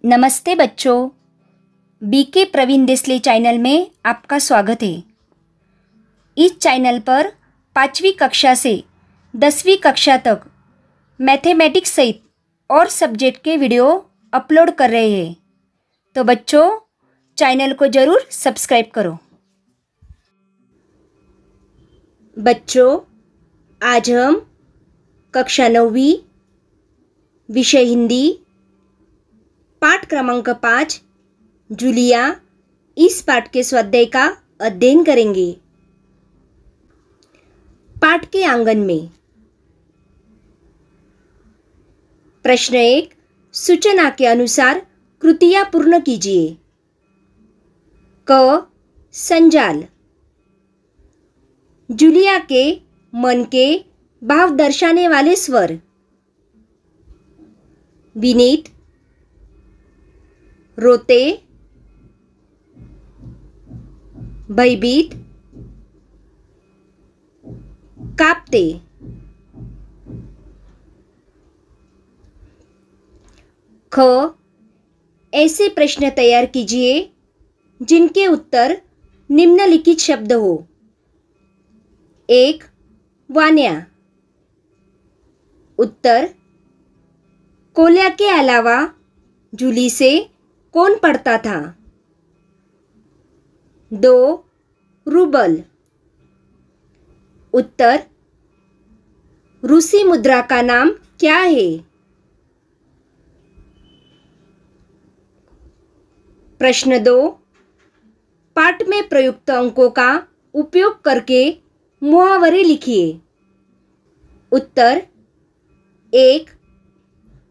नमस्ते बच्चों, BK Praveen Desale channel में आपका स्वागत है। इस चैनल पर 5वीं कक्षा से 10वीं कक्षा तक मैथमेटिक्स सहित और सब्जेक्ट के वीडियो अपलोड कर रहे हैं, तो बच्चों चैनल को ज़रूर सब्सक्राइब करो। बच्चों, आज हम कक्षा 9वीं विषय हिंदी पाठ क्रमांक 5 जूलिया इस पाठ के स्वाध्याय का अध्ययन करेंगे। पाठ के आंगन में प्रश्न 1, सूचना के अनुसार कृतियां पूर्ण कीजिए। क, संजाल। जूलिया के मन के भाव दर्शाने वाले स्वर। विनीत, रोते, भयभीत, कांपते। ख, ऐसे प्रश्न तैयार कीजिए जिनके उत्तर निम्नलिखित शब्द हो। 1, वान्या। उत्तर, कोल्या के अलावा जूली से कौन पढ़ता था? 2, रूबल। उत्तर, रूसी मुद्रा का नाम क्या है? प्रश्न 2, पाठ में प्रयुक्त अंकों का उपयोग करके मुहावरे लिखिए। उत्तर, 1,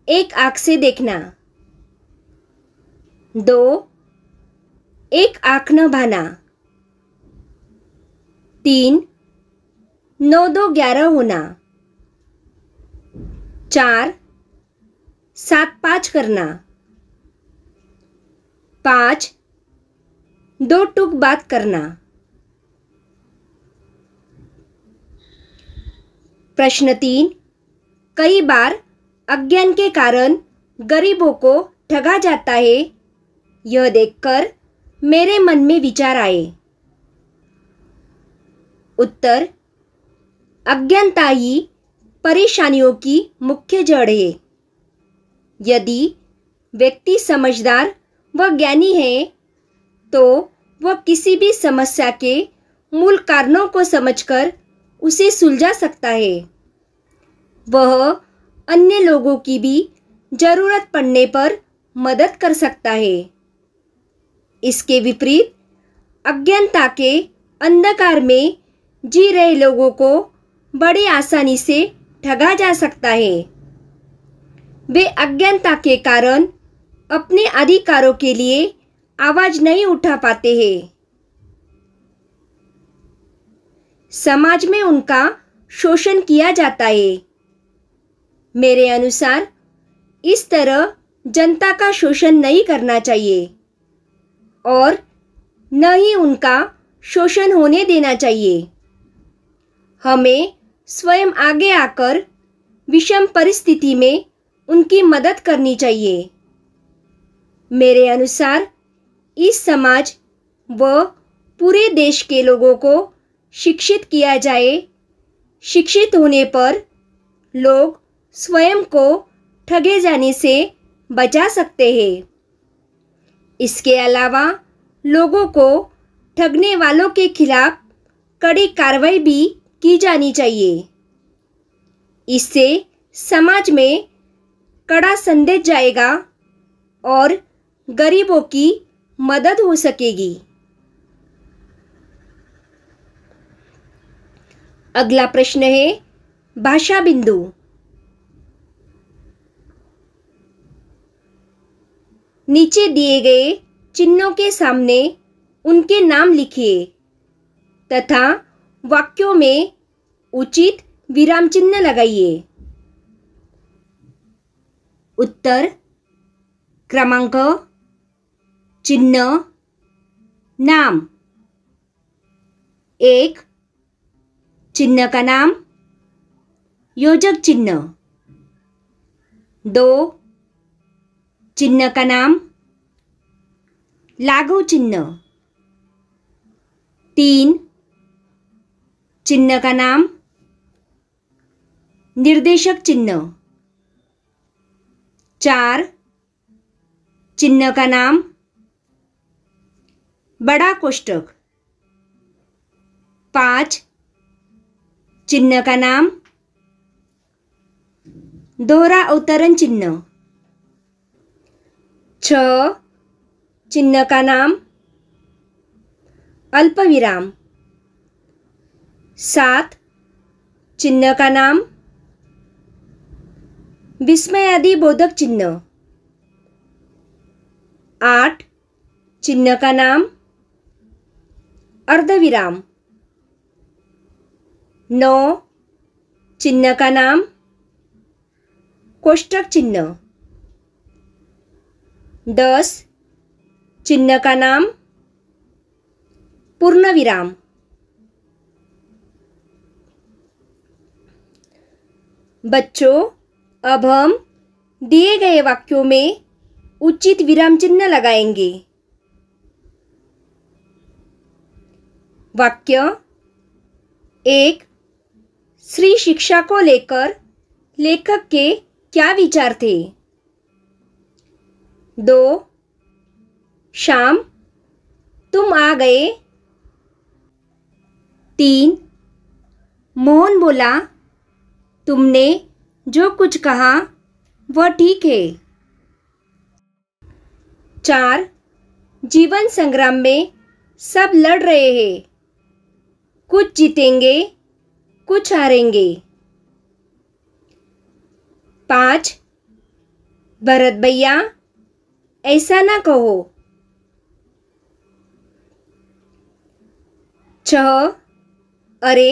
एक आंख से देखना। 2, एक आंख न भाना। 3, 9 2 11 होना। 4, 7 5 करना। 5, 2 टूक बात करना। प्रश्न 3, कई बार अज्ञान के कारण गरीबों को ठगा जाता है, यह देखकर मेरे मन में विचार आए। उत्तर, अज्ञानता ही परेशानियों की मुख्य जड़ है। यदि व्यक्ति समझदार व ज्ञानी है तो वह किसी भी समस्या के मूल कारणों को समझकर उसे सुलझा सकता है। वह अन्य लोगों की भी जरूरत पड़ने पर मदद कर सकता है। इसके विपरीत अज्ञानता के अंधकार में जी रहे लोगों को बड़ी आसानी से ठगा जा सकता है। वे अज्ञानता के कारण अपने अधिकारों के लिए आवाज नहीं उठा पाते हैं। समाज में उनका शोषण किया जाता है। मेरे अनुसार इस तरह जनता का शोषण नहीं करना चाहिए और न ही उनका शोषण होने देना चाहिए। हमें स्वयं आगे आकर विषम परिस्थिति में उनकी मदद करनी चाहिए। मेरे अनुसार इस समाज व पूरे देश के लोगों को शिक्षित किया जाए। शिक्षित होने पर लोग स्वयं को ठगे जाने से बचा सकते हैं। इसके अलावा लोगों को ठगने वालों के खिलाफ कड़ी कार्रवाई भी की जानी चाहिए। इससे समाज में कड़ा संदेश जाएगा और गरीबों की मदद हो सकेगी। अगला प्रश्न है भाषा बिंदु। नीचे दिए गए चिन्हों के सामने उनके नाम लिखिए तथा वाक्यों में उचित विराम चिन्ह लगाइए। उत्तर, क्रमांक, चिन्ह, नाम। 1, चिन्ह का नाम, योजक चिन्ह। 2, चिन्ह का नाम लागू चिन्ह। 3 चिन्ह का नाम निर्देशक चिन्ह। 4 चिन्ह का नाम बड़ा कोष्ठक। 5 चिन्ह का नाम दोहरा अवतरण चिन्ह। 6 चिन्ह का नाम अल्पविराम। 7 चिन्ह का नाम विस्मयादि बोधक चिन्ह। 8 चिन्ह का नाम अर्धविराम। 9 चिन्ह का नाम कोष्ठक चिन्ह। 10 चिन्ह का नाम पूर्ण विराम। बच्चों, अब हम दिए गए वाक्यों में उचित विराम चिन्ह लगाएंगे। वाक्य 1 श्री शिक्षा को लेकर लेखक के क्या विचार थे? 2 श्याम तुम आ गए। 3 मोहन बोला तुमने जो कुछ कहा वह ठीक है। 4 जीवन संग्राम में सब लड़ रहे हैं, कुछ जीतेंगे कुछ हारेंगे। 5 भरत भैया ऐसा ना कहो। 6 अरे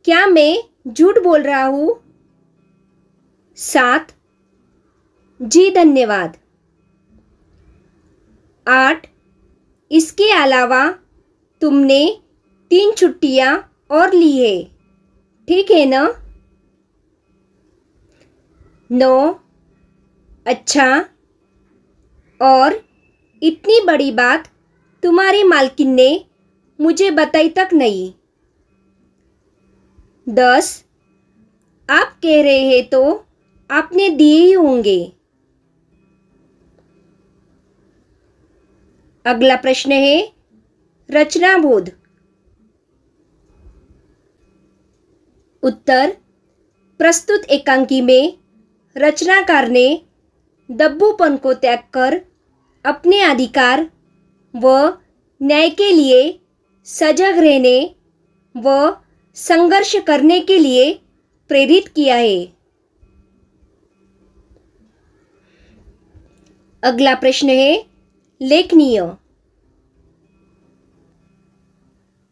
क्या मैं झूठ बोल रहा हूँ? 7 जी धन्यवाद। 8 इसके अलावा तुमने 3 छुट्टियाँ और ली है, ठीक है ना? 9 अच्छा, और इतनी बड़ी बात तुम्हारी मालकिन ने मुझे बताई तक नहीं। 10 आप कह रहे हैं तो आपने दिए ही होंगे। अगला प्रश्न है रचनाबोध। उत्तर प्रस्तुत एकांकी में रचनाकार ने दब्बूपन को त्याग कर अपने अधिकार व न्याय के लिए सजग रहने व संघर्ष करने के लिए प्रेरित किया है। अगला प्रश्न है लेखनीय।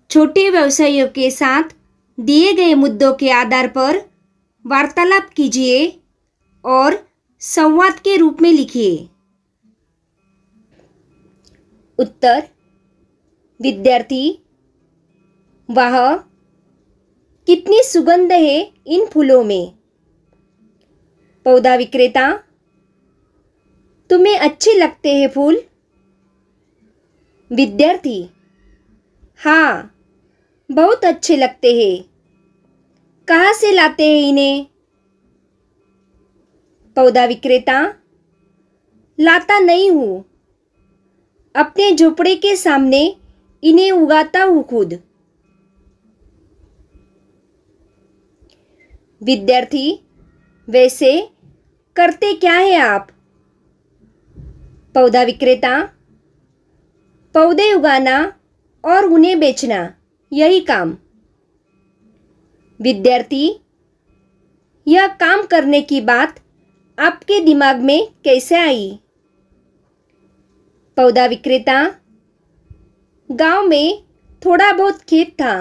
छोटे व्यवसायियों के साथ दिए गए मुद्दों के आधार पर वार्तालाप कीजिए और संवाद के रूप में लिखिए। उत्तर विद्यार्थी वाह कितनी सुगंध है इन फूलों में। पौधा विक्रेता तुम्हें अच्छे लगते हैं फूल? विद्यार्थी हाँ बहुत अच्छे लगते हैं। कहाँ से लाते हैं इन्हें? पौधा विक्रेता लाता नहीं हूँ, अपने झोपड़े के सामने इन्हें उगाता हूँ खुद। विद्यार्थी वैसे करते क्या है आप? पौधा विक्रेता पौधे उगाना और उन्हें बेचना, यही काम। विद्यार्थी यह काम करने की बात आपके दिमाग में कैसे आई? पौधा विक्रेता गांव में थोड़ा बहुत खेत था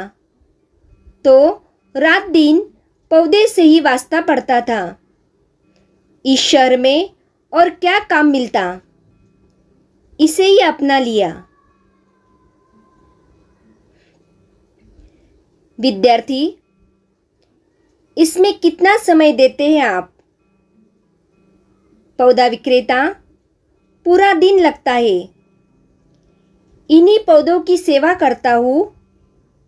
तो रात दिन पौधे से ही वास्ता पड़ता था। इस शहर में और क्या काम मिलता, इसे ही अपना लिया। विद्यार्थी इसमें कितना समय देते हैं आप? पौधा विक्रेता, पूरा दिन लगता है। इन्हीं पौधों की सेवा करता हूँ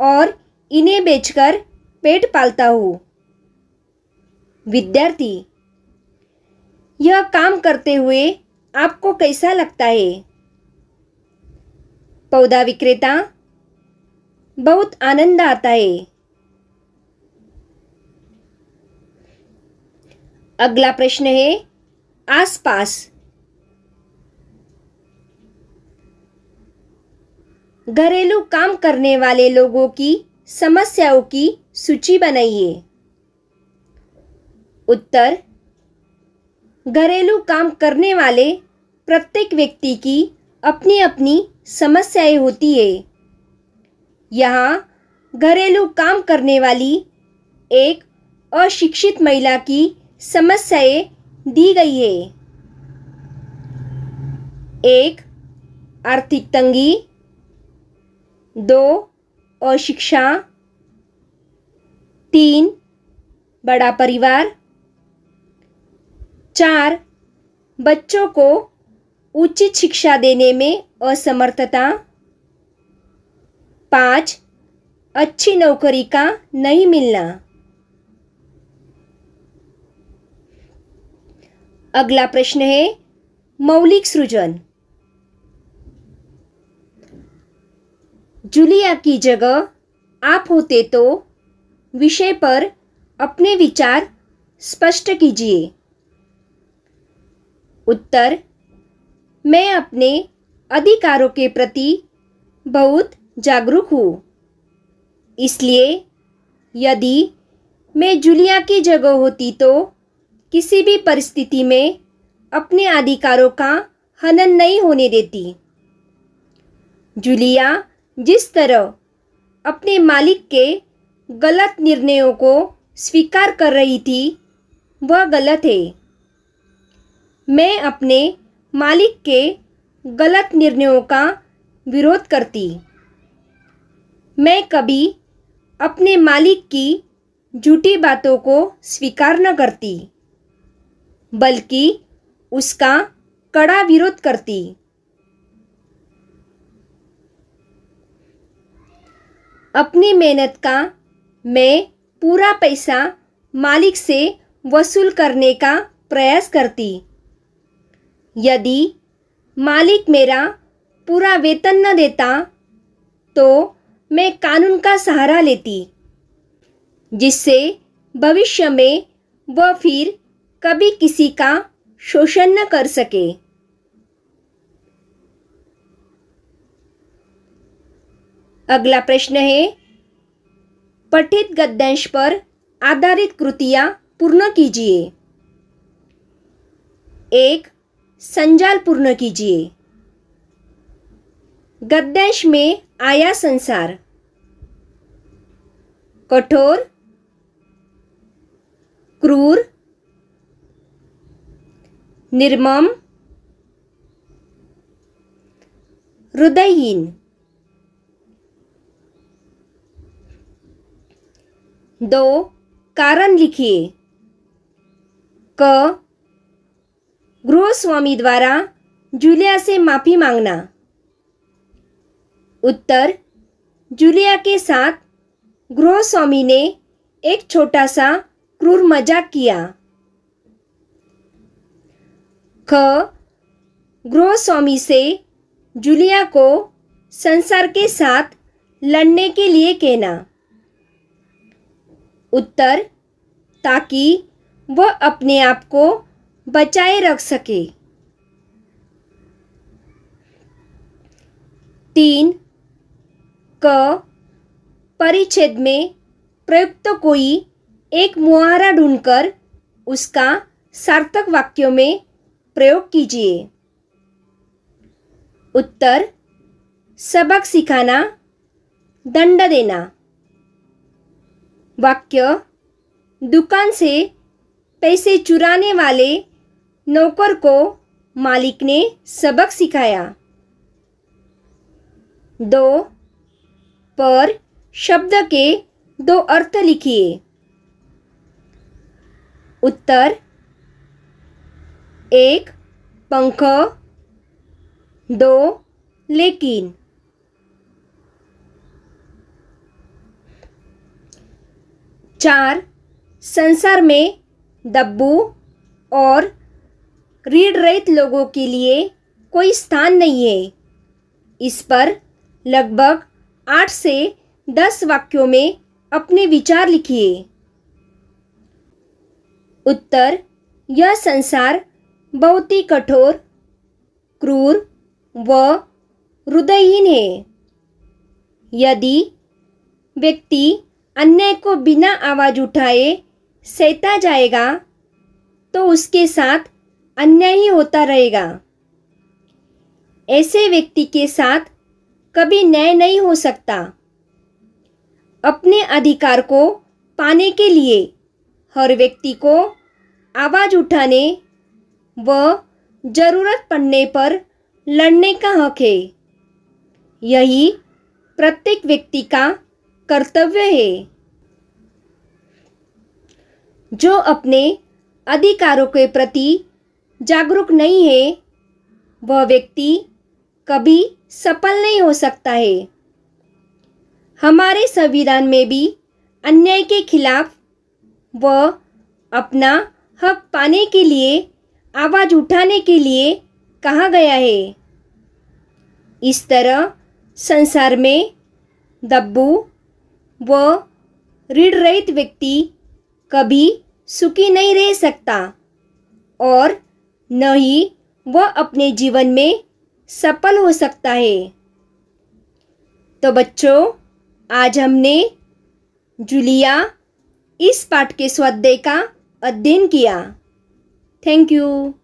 और इन्हें बेचकर पेट पालता हूँ। विद्यार्थी, यह काम करते हुए आपको कैसा लगता है? पौधा विक्रेता, बहुत आनंद आता है। अगला प्रश्न है आसपास। घरेलू काम करने वाले लोगों की समस्याओं की सूची बनाइए। उत्तर, घरेलू काम करने वाले प्रत्येक व्यक्ति की अपनी अपनी समस्याएं होती है। यहाँ घरेलू काम करने वाली एक अशिक्षित महिला की समस्याएं दी गई है। 1. आर्थिक तंगी, 2. अशिक्षा, 3. बड़ा परिवार, 4. बच्चों को उचित शिक्षा देने में असमर्थता, 5. अच्छी नौकरी का नहीं मिलना। अगला प्रश्न है मौलिक सृजन। जूलिया की जगह आप होते तो विषय पर अपने विचार स्पष्ट कीजिए। उत्तर, मैं अपने अधिकारों के प्रति बहुत जागरूक हूँ। इसलिए यदि मैं जूलिया की जगह होती तो किसी भी परिस्थिति में अपने अधिकारों का हनन नहीं होने देती। जूलिया जिस तरह अपने मालिक के गलत निर्णयों को स्वीकार कर रही थी वह गलत है। मैं अपने मालिक के गलत निर्णयों का विरोध करती। मैं कभी अपने मालिक की झूठी बातों को स्वीकार न करती, बल्कि उसका कड़ा विरोध करती। अपनी मेहनत का मैं पूरा पैसा मालिक से वसूल करने का प्रयास करती। यदि मालिक मेरा पूरा वेतन न देता तो मैं कानून का सहारा लेती, जिससे भविष्य में वह फिर कभी किसी का शोषण न कर सके। अगला प्रश्न है पठित गद्यांश पर आधारित कृतियां पूर्ण कीजिए। 1. संजाल पूर्ण कीजिए। गद्यांश में आया संसार। कठोर, क्रूर, निर्मम, हृदयहीन। 2. कारण लिखिए। क. गृहस्वामी द्वारा जूलिया से माफी मांगना। उत्तर, जूलिया के साथ गृहस्वामी ने एक छोटा सा क्रूर मजाक किया। ख. गृहस्वामी से जूलिया को संसार के साथ लड़ने के लिए कहना। उत्तर, ताकि वह अपने आप को बचाए रख सके। 3. क. परिच्छेद में प्रयुक्त कोई एक मुहावरा ढूंढकर उसका सार्थक वाक्यों में प्रयोग कीजिए। उत्तर, सबक सिखाना, दंड देना। वाक्य, दुकान से पैसे चुराने वाले नौकर को मालिक ने सबक सिखाया। 2. पर शब्द के 2 अर्थ लिखिए। उत्तर, 1 पंख, 2 लेकिन। 4 संसार में दब्बू और रीढ़ रहित लोगों के लिए कोई स्थान नहीं है। इस पर लगभग 8 से 10 वाक्यों में अपने विचार लिखिए। उत्तर, यह संसार बहुत ही कठोर, क्रूर व हृदयहीन है। यदि व्यक्ति अन्याय को बिना आवाज उठाए सहता जाएगा तो उसके साथ अन्याय ही होता रहेगा। ऐसे व्यक्ति के साथ कभी न्याय नहीं हो सकता। अपने अधिकार को पाने के लिए हर व्यक्ति को आवाज उठाने व जरूरत पड़ने पर लड़ने का हक है। यही प्रत्येक व्यक्ति का कर्तव्य है। जो अपने अधिकारों के प्रति जागरूक नहीं है वह व्यक्ति कभी सफल नहीं हो सकता है। हमारे संविधान में भी अन्याय के खिलाफ व अपना हक पाने के लिए आवाज उठाने के लिए कहा गया है। इस तरह संसार में दब्बू व रीढ़ रहित व्यक्ति कभी सुखी नहीं रह सकता और न ही वह अपने जीवन में सफल हो सकता है। तो बच्चों, आज हमने जूलिया इस पाठ के स्वाध्याय का अध्ययन किया। Thank you.